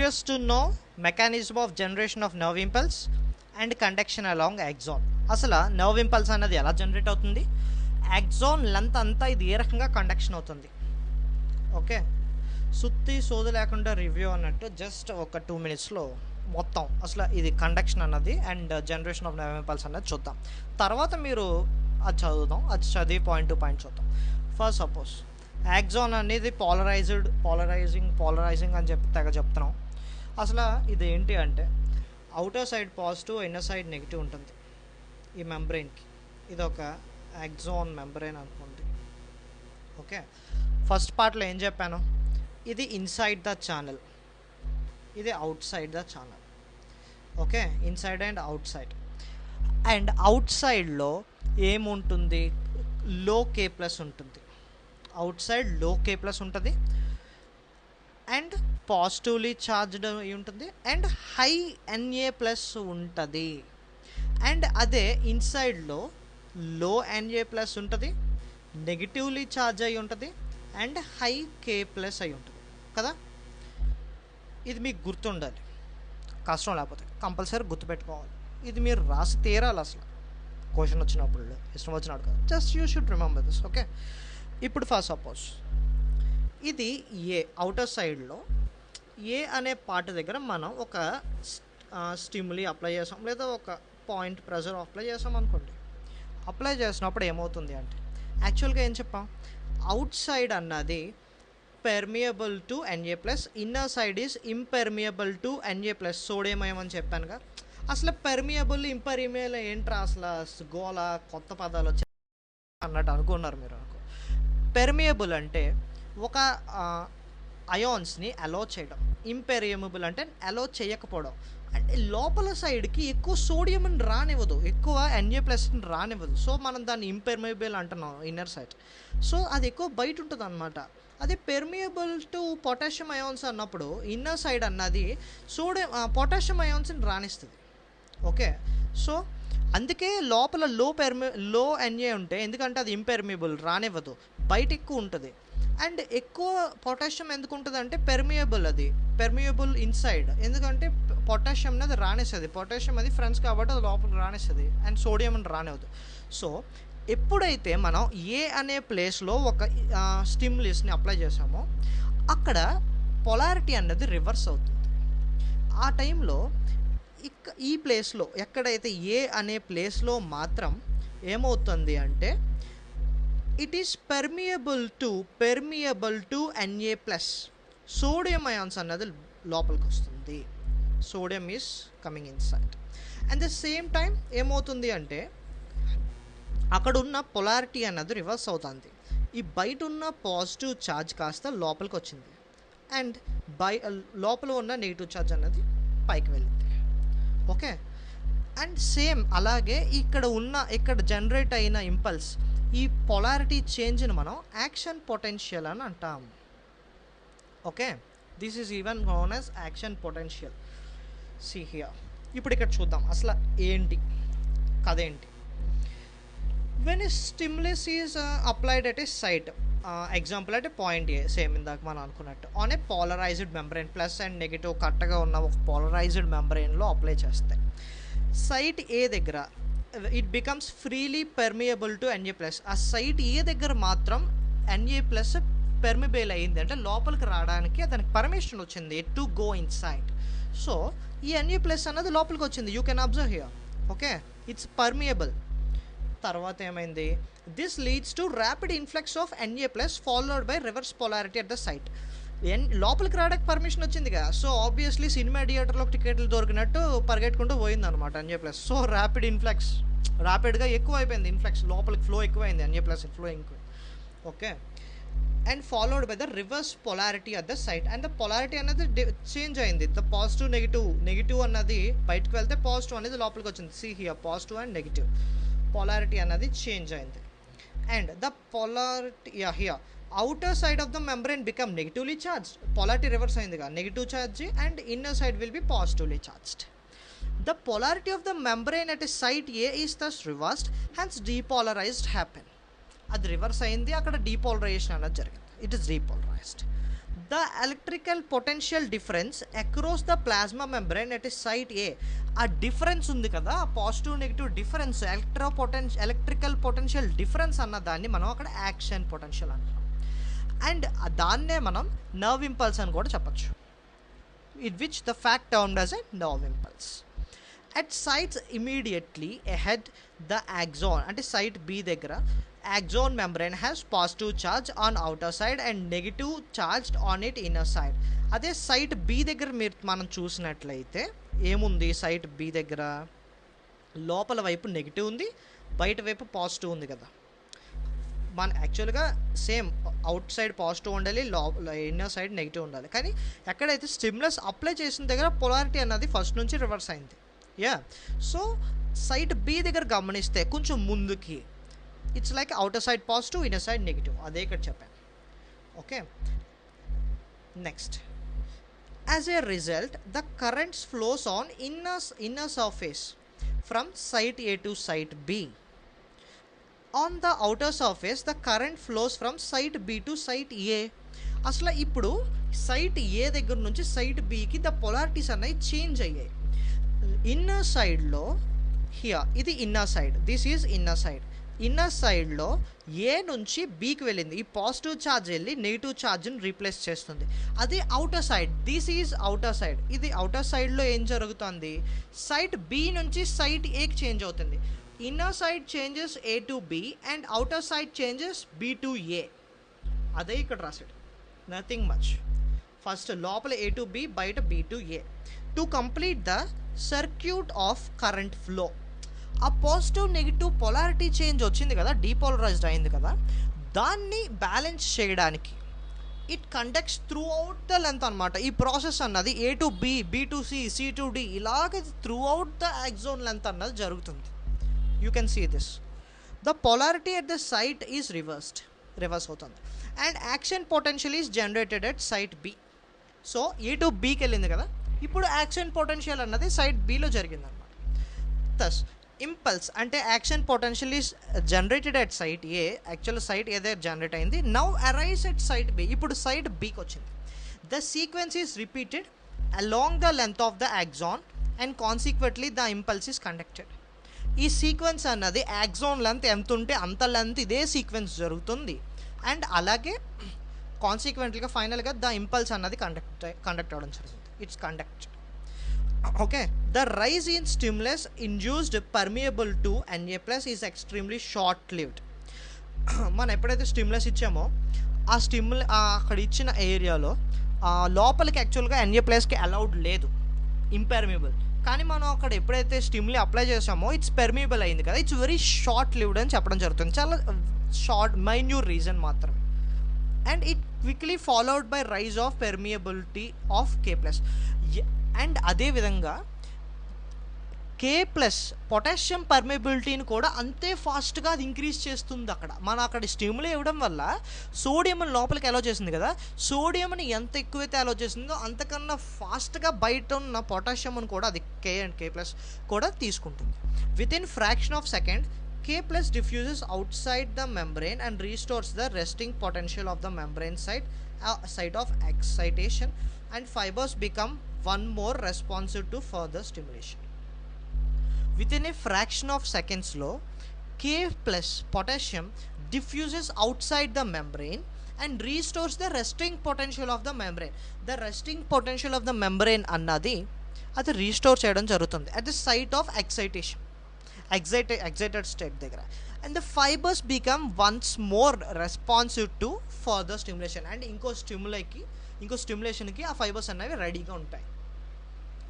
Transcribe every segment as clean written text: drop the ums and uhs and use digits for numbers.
Curious to know mechanism of generation of nerve impulse and conduction along axon. అసలు nerve impulse అనేది ఎలా generate అవుతుంది, axon length అంతా ఇది ఏ రకంగా కండక్షన్ అవుతుంది. ఓకే, సుత్తి సోదు లేకుండా రివ్యూ అన్నట్టు జస్ట్ ఒక 2 minutesలో మొత్తం అసలు ఇది కండక్షన్ అన్నది and generation of nerve impulse అన్నది చూద్దాం. తర్వాత మీరు అది చదువుదాం, అది చదివి పాయింట్ టు పాయింట్ చూద్దాం. ఫస్ట్ సపోజ్ యాక్సాన్ అనేది పాలరైజింగ్ అని చెప్పి తెగ చెప్తున్నాం. అసలు ఇది ఏంటి అంటే outer side positive, inner side negative ఉంటుంది ఈ మెంబ్రెయిన్కి. ఇది ఒక యాక్సాన్ మెంబ్రెయిన్ అనుకోండి. ఓకే, ఫస్ట్ పార్ట్లో ఏం చెప్పాను, ఇది ఇన్సైడ్ ద ఛానల్, ఇది out side the channel. Okay, inside and out side. And out సైడ్లో ఏముంటుంది, లో కే ప్లస్ ఉంటుంది. అవుట్ సైడ్ లో కే ప్లస్ ఉంటుంది అండ్ పాజిటివ్లీ ఛార్జ్డ్ ఉంటుంది అండ్ హై ఎన్ఏ ప్లస్ ఉంటుంది. అండ్ అదే ఇన్సైడ్లో లో ఎన్ఏ ప్లస్ ఉంటుంది, నెగిటివ్లీ ఛార్జ్ అయి ఉంటుంది అండ్ హై కే ప్లస్ అయి ఉంటుంది కదా. ఇది మీకు గుర్తుండాలి, కష్టం లేకపోతే కంపల్సరీ గుర్తుపెట్టుకోవాలి. ఇది మీరు రాసి తీరాలి అసలు క్వశ్చన్ వచ్చినప్పుడు, ఇష్టం వచ్చినప్పుడు కాదు, just you should remember this. Okay, ఇప్పుడు ఫస్ట్ సపోజ్ ఇది ఏ అవుటర్ సైడ్లో ఏ అనే పార్ట్ దగ్గర మనం ఒక స్టిమ్యులీ అప్లై చేసాం లేదా ఒక పాయింట్ ప్రెజర్ అప్లై చేసాం అనుకోండి. అప్లై చేసినప్పుడు ఏమవుతుంది అంటే యాక్చువల్గా ఏం చెప్పాం, అవుట్ సైడ్ అన్నది permeable to NA plus, inner side is impermeable to NA plus, sodium ion అని చెప్పానుగా. అసలు పెర్మియబుల్ ఇంపెర్మియబుల్ ఏంట్రా అసలు గోల కొత్త పదాలు వచ్చి అన్నట్టు అనుకున్నారు మీరు. పెర్మియబుల్ అంటే ఒక అయాన్స్ని అలో చేయడం, ఇంపెర్మియబుల్ అంటే అలో చేయకపోవడం. అంటే లోపల సైడ్కి ఎక్కువ సోడియంని రానివ్వదు, ఎక్కువ ఎన్ఏ ప్లస్ని రానివ్వదు. సో మనం దాన్ని ఇంపెర్మియబుల్ అంటున్నాం ఇన్నర్ సైడ్. సో అది ఎక్కువ బయట ఉంటుంది అనమాట. అదే పెర్మియబుల్ టు పొటాషియం అయాన్స్ అన్నప్పుడు ఇన్నర్ సైడ్ అన్నది పొటాషియం అయాన్స్ని రాణిస్తుంది. ఓకే, సో అందుకే లోపల లో ఎన్ఏ ఉంటే, ఎందుకంటే అది ఇంపెర్మియబుల్ రానివ్వదు, బయట ఎక్కువ ఉంటుంది. అండ్ ఎక్కువ పొటాషియం ఎందుకు ఉంటుంది అంటే అది పెర్మియబుల్ ఇన్సైడ్, ఎందుకంటే పొటాషియం అది రానేస్తుంది. పొటాషియం అది ఫ్రెండ్స్ కాబట్టి అది లోపలికి రానేస్తుంది అండ్ సోడియం అని రానివ్వదు. సో ఎప్పుడైతే మనం ఏ అనే ప్లేస్లో ఒక స్టిమ్యులస్ని అప్లై చేసామో అక్కడ పొలారిటీ అన్నది రివర్స్ అవుతుంది. ఆ టైంలో ఈ ప్లేస్లో ఎక్కడైతే ఏ అనే ప్లేస్లో మాత్రం ఏమవుతుంది అంటే it is permeable to NA plus, sodium ions అన్నది లోపలికి వస్తుంది. Sodium is coming inside. At the same time ఏమవుతుంది అంటే అక్కడ ఉన్న పొలారిటీ అన్నది రివర్స్ అవుతుంది. ఈ బయట ఉన్న పాజిటివ్ ఛార్జ్ కాస్త లోపలికి వచ్చింది అండ్ లోపల ఉన్న నెగిటివ్ ఛార్జ్ అన్నది పైకి వెళ్ళింది. ఓకే, అండ్ సేమ్ అలాగే ఇక్కడ జనరేట్ అయిన ఇంపల్స్, ఈ పొలారిటీ చేంజ్ని మనం యాక్షన్ పొటెన్షియల్ అని అంటాం. Okay, this is even known as action potential. See here, ఇప్పుడు ఇక్కడ చూద్దాం అసలు ఏంటి కథ ఏంటి. When a stimulus is applied at a site, example అంటే పాయింట్ ఏ, సేమ్ ఇందాక మనం అనుకున్నట్టు on a polarised membrane, plus and negative కరెక్ట్గా ఉన్న ఒక పోలరైజ్డ్ మెంబ్రెయిన్లో అప్లై చేస్తాయి. సైట్ ఏ దగ్గర it becomes freely permeable to NA plus. ఆ సైట్ ఏ దగ్గర మాత్రం ఎన్ఏ ప్లస్ పెర్మిబుల్ అయ్యింది అంటే లోపలికి రావడానికి దానికి పర్మిషన్ వచ్చింది to go inside. So ఈ ఎన్ఏ ప్లస్ అన్నది లోపలికి వచ్చింది, you can observe here. Okay, it's permeable. తర్వాత ఏమైంది, this leads to rapid influx of NA plus followed by reverse polarity at the site. లోపలికి రావడానికి పర్మిషన్ వచ్చింది కదా, సో ఆబ్వియస్లీ సినిమా థియేటర్లో టికెట్లు దొరికినట్టు పరిగెట్టుకుంటూ పోయింది అనమాట ఎన్ఏ ప్లస్. సో ర్యాపిడ్గా ఎక్కువ అయిపోయింది ఇన్ఫ్లక్స్, లోపలికి ఫ్లో ఎక్కువైంది, ఎన్ఏ ప్లస్ ఫ్లో ఎక్కువ. Okay, and followed by the reverse polarity at the site. And the polarity అనేది చేంజ్ అయింది. ద పాజిటివ్ నెగిటివ్ అన్నది బయటకు వెళ్తే పాజిటివ్ అనేది లోపలికి వచ్చింది. See here, positive and negative polarity అన్నది చేంజ్ అయింది. And the polarity here outer side of the membrane become negatively charged, polarity reverse ayindiga, negative charge and inner side will be positively charged. The polarity of the membrane at a site A is thus reversed, hence depolarized happen. అది reverse అయింది, అక్కడ depolarization అనేది జరిగింది, it is depolarized. The electrical potential difference across the plasma membrane at site A. ఆ difference ఉంది కదా, ఆ positive negative difference, electrical potential difference అన్న దాన్ని మనం అక్కడ యాక్షన్ పొటెన్షియల్ అంటాం. అండ్ దాన్నే మనం నర్వ్ ఇంపల్స్ అని కూడా చెప్పచ్చు, it which the fact termed as a nerve impulse. At sites immediately ahead the axon, అంటే సైట్ బి దగ్గర axon membrane has positive charge on outer side and negative charged on it inner side. అదే site B దగ్గర మనం చూసినట్లయితే ఏముంది, site B దగ్గర లోపల వైపు నెగిటివ్ ఉంది, బయట వైపు పాజిటివ్ ఉంది కదా. మన యాక్చువల్గా సేమ్ అవుట్ సైడ్ పాజిటివ్ ఉండాలి, ఇన్నర్ సైడ్ నెగిటివ్ ఉండాలి. కానీ ఎక్కడైతే స్టిమ్యులస్ అప్లై చేసిన దగ్గర పొలారిటీ అన్నది ఫస్ట్ నుంచి రివర్స్ అయింది. సో సైట్ బి దగ్గర గమనిస్తే కొంచెం ముందుకి it's like outer side positive, inner side negative, అదే ఇక్కడ చెప్పాను. Okay, next, as a result the currents flows on inner surface from site A to site B. On the outer surface the current flows from site B to site A. అసలు ఇప్పుడు site A దగ్గర నుంచి site బికి the polarities అనేవి change అయ్యాయి. Inner సైడ్లో ఇది inner side, this is inner side. Inner సైడ్లో ఏ నుంచి బీకి వెళ్ళింది, ఈ పాజిటివ్ ఛార్జ్ వెళ్ళి నెగిటివ్ ఛార్జ్ని రీప్లేస్ చేస్తుంది. అది outer side, this is outer side. ఇది అవుటర్ సైడ్లో ఏం జరుగుతుంది, సైట్ బి నుంచి సైట్ ఏకి చేంజ్ అవుతుంది. Inner side changes A to B and outer side changes B to A. అదే ఇక్కడ రాసాడు, నథింగ్ మచ్. ఫస్ట్ లోపల ఏ టు బి, బయట B to A. To complete the circuit of current flow, ఆ positive negative polarity change వచ్చింది కదా, depolarized అయింది కదా, దాన్ని బ్యాలెన్స్ చేయడానికి it conducts throughout the length అనమాట. ఈ ప్రాసెస్ అన్నది A to B, B to C, C to D, ఇలాగ throughout the axon length అన్నది జరుగుతుంది. You can see this. The polarity at the site is reverse అవుతుంది. And action potential is generated at site B. So A to బికి వెళ్ళింది కదా, ఇప్పుడు action potential అన్నది site బిలో జరిగింది అనమాట. థస్ ఇంపల్స్ అంటే action potential is generated at site A, actual site ఏదైతే జనరేట్ అయింది, now arise at site B, ఇప్పుడు సైట్ బికి వచ్చింది. The sequence is repeated along the length of the axon and consequently the impulse is conducted. ఈ sequence అన్నది axon length ఎంత ఉంటే అంత లెంత్ ఇదే సీక్వెన్స్ జరుగుతుంది. అండ్ అలాగే కాన్సిక్వెంట్లీగా ఫైనల్గా ద ఇంపల్స్ అన్నది కండక్ట్ అవ్వడం జరుగుతుంది. It's conduct. Okay, the rise in stimulus induced permeable to Na plus is extremely short lived. మనం ఎప్పుడైతే స్టిమ్యులస్ ఇచ్చామో ఆ అక్కడ ఇచ్చిన ఏరియాలో లోపలికి యాక్చువల్గా Na ప్లస్కి అలౌడ్ లేదు, ఇంపెర్మియబుల్. కానీ మనం అక్కడ ఎప్పుడైతే స్టిమ్యులీ అప్లై చేసామో ఇట్స్ పెర్మియబుల్ అయింది కదా, ఇట్స్ వెరీ షార్ట్ లివ్డ్ అని చెప్పడం జరుగుతుంది. చాలా షార్ట్ మైన్యూర్ రీజన్ మాత్రమే. And it quickly followed by rise of permeability of K plus. And అదేవిధంగా K ప్లస్ పొటాషియం పర్మియబిలిటీని కూడా అంతే ఫాస్ట్గా అది ఇంక్రీజ్ చేస్తుంది. అక్కడ స్టిమ్యులీ ఇవ్వడం వల్ల సోడియంని లోపలికి అలో చేసింది కదా, సోడియంని ఎంత ఎక్కువైతే అలో చేసిందో అంతకన్నా ఫాస్ట్గా బయట ఉన్న పొటాషియంని కూడా అది K ప్లస్ కూడా తీసుకుంటుంది. With in fraction of second K plus diffuses outside the membrane and restores the resting potential of the membrane site of excitation, and fibers become one more responsive to further stimulation. Within a fraction of seconds low, K plus potassium diffuses outside the membrane and restores the resting potential of the membrane. The resting potential of the membrane annadi adi restore cheyadam jarugutundi at the site of excitation, excited state దగ్గర. And the fibres become once more responsive to further stimulation. And ఇంకో స్టిమ్యులేషన్కి ఆ fibres అనేవి రెడీగా ఉంటాయి.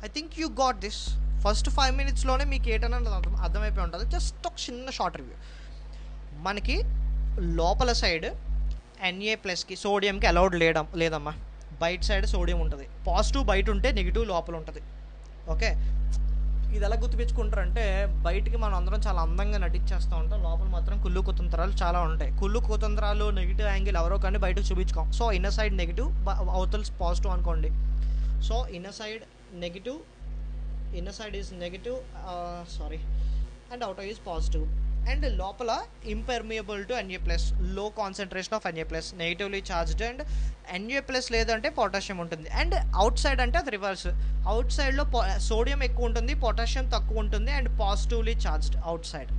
I think you got this. First 5 minutesలోనే మీకు ఏటన్నది అర్థమైపోయి ఉంటుంది. Just ఒక చిన్న షార్ట్ రివ్యూ. మనకి లోపల సైడ్ Na ప్లస్కి సోడియంకి అలౌడ్ లేదమ్మా. బయట సైడ్ సోడియం ఉంటుంది, పాజిటివ్ బయట ఉంటే నెగిటివ్ లోపల ఉంటుంది. ఓకే, ఇది ఎలా గుర్తుపెట్టుకుంటారంటే బయటికి మనం అందరం చాలా అందంగా నటించేస్తూ ఉంటాం, లోపల మాత్రం కుళ్ళు కుతంత్రాలు చాలా ఉంటాయి. కుళ్ళు కుతంత్రాలు నెగిటివ్ యాంగిల్ ఎవరో కానీ బయటకు చూపించుకోం. సో ఇన్నర్ సైడ్ నెగిటివ్, అవతల పాజిటివ్ అనుకోండి. So inner side is negative and outer is positive. And లోపల impermeable to Na plus, low concentration of Na plus, negatively charged, and Na plus లేదంటే potassium ఉంటుంది. And outside అంటే అది reverse, out సైడ్లో sodium ఎక్కువ ఉంటుంది, potassium తక్కువ ఉంటుంది, and positively charged out side.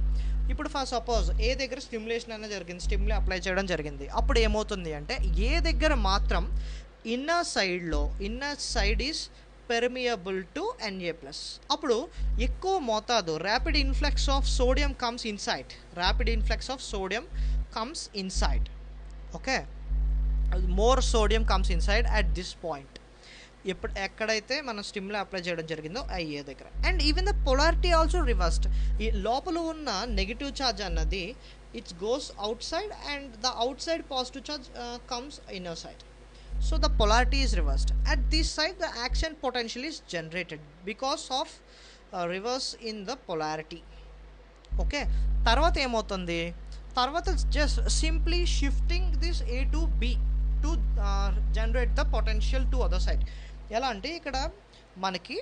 ఇప్పుడు ఫర్ సపోజ్ ఏ దగ్గర స్టిమ్యులేషన్ అనేది జరిగింది, స్టిమ్యులే అప్లై చేయడం జరిగింది, అప్పుడు ఏమవుతుంది అంటే ఏ దగ్గర మాత్రం inner side is permeable to Na plus, అప్పుడు ఎక్కువ మోతాదు rapid influx of sodium comes inside, okay, more sodium comes inside at this point, ఎక్కడైతే మనం స్టిమ్యులే అప్లై చేయడం జరిగిందో ఏ దగ్గర. And even the polarity also reversed, ఈ లోపల ఉన్న నెగిటివ్ ఛార్జ్ అన్నది it's goes out side, and the out side positive charge comes inner side. So the polarity is reversed. At this side the action potential is generated because of reverse in the polarity. Okay, తర్వాత ఏమవుతుంది, తర్వాత just simply shifting this A to B to generate the potential to other side. ఎలా అంటే ఇక్కడ మనకి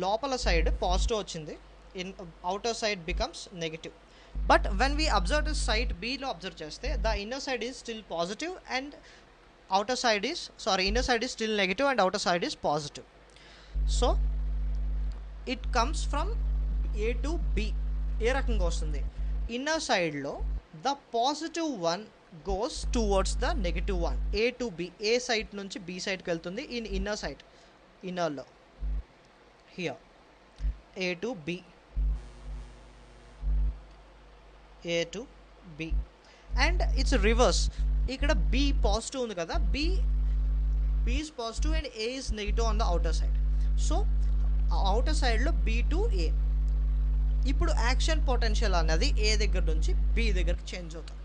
లోపల side positive వచ్చింది, in outer side becomes negative. But when we observe this side బీలో అబ్జర్వ్ చేస్తే the inner side is still positive and inner side is still negative and outer side is positive. So it comes from A to B. ఏ రకంగా వస్తుంది, inner సైడ్లో the positive one goes towards the negative one, A to B, A side నుంచి B సైడ్కి వెళ్తుంది in ఇన్నర్లో here A to B and it's reverse. ఇక్కడ B positive ఉంది కదా, B is positive and A is negative on the outer side. So outer సైడ్లో B to A. ఇప్పుడు action potential అన్నది A దగ్గర నుంచి B దగ్గరికి చేంజ్ అవుతుంది.